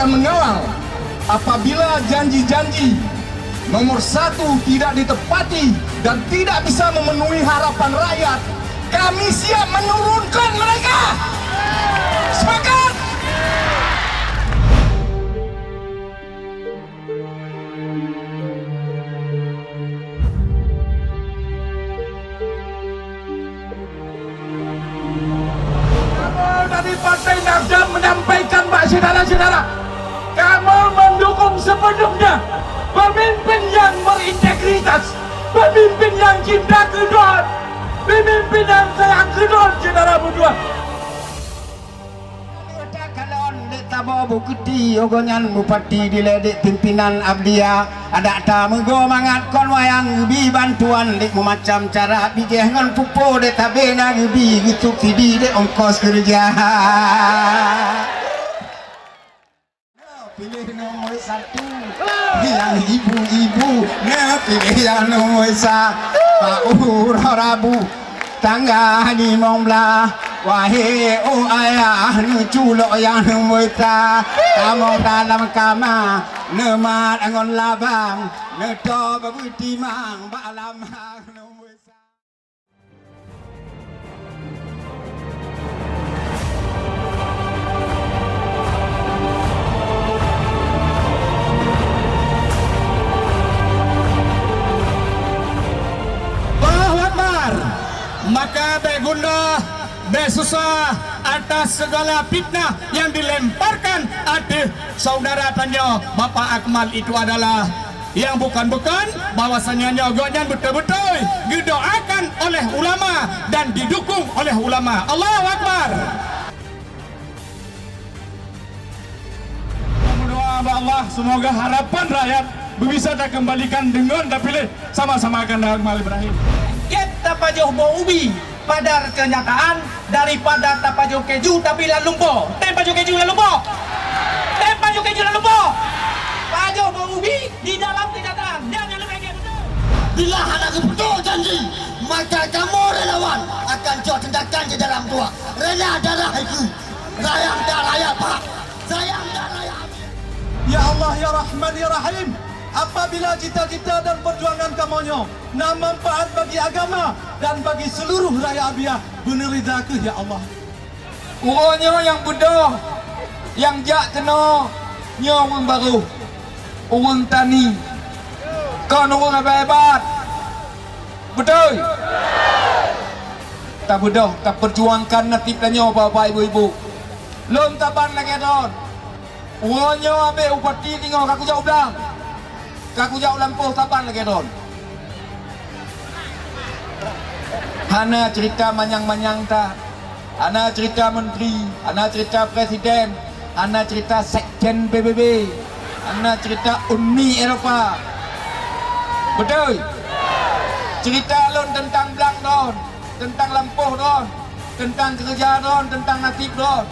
akan mengawal apabila janji-janji nomor 1 tidak ditepati dan tidak bisa memenuhi harapan rakyat. Kami siap menurunkan mereka. Sepakat? Dari Partai Nasdem menyampaikan, Pak saudara-saudara, kamu mendukung sepenuhnya pemimpin yang berintegritas, pemimpin yang cinta kedua, pemimpin yang sayang kedua, saudara berdua. Kalon dek tabo bukti ogonyan bupati diledek pimpinan abdia ada tamu go mangat kon wayang bi bantuan dek macam cara bijeh ngan pupo dek tabena bi gitu kidi dek ongkos kerja. Pilih nomor 1 yang ibu-ibu, pilih yang nomor 1 Pak Rabu tangga di Mongbelah. Wahai ayah nu culok yang muita, kamu dalam kamar nemat angon labang, neto babuti mang balam nu muita. Allahu Akbar. Maka begunda besusah atas segala fitnah yang dilemparkan adik saudara tanya Bapak Akmal itu adalah yang bukan-bukan bahwasannya nyogonya betul-betul didoakan oleh ulama dan didukung oleh ulama. Allahu Akbar. Berdoa kepada Allah semoga harapan rakyat bisa dikembalikan dengan dipilih sama-sama akan Akmal Ibrahim. Kita pajoh bo ubi pada kenyataan daripada tapajo keju tapi lalumpo. Tempajo keju lalumpo. Tempajo keju lalumpo. Pajo ubi di dalam kenyataan. Jangan lupa betul. Bila anak betul janji, maka kamu relawan akan jauh tindakan di dalam tua. Rela darah itu. Sayang dan layak Pak. Sayang dan layak. Ya Allah ya Rahman ya Rahim. Apabila cita-cita dan perjuangan kamonyo na manfaat bagi agama dan bagi seluruh rakyat abia benar ridha ya Allah. Uronyo yang bodoh, yang jak kena nyong baru, orang tani, kon orang hebat, betul? Tak bodoh, tak perjuangkan natib danyo bapak ibu-ibu. Lom taban lagi don. Uronyo abe upati tinggal kaku jauh belang. Kaku jauh lampuh taban lagi don. Hana cerita manyang-manyang tak. Hana cerita menteri, hana cerita presiden, hana cerita sekjen PBB, hana cerita Uni Eropah. Betul? Cerita lon tentang belang don, tentang lampuh don, tentang kerja don, tentang natib don.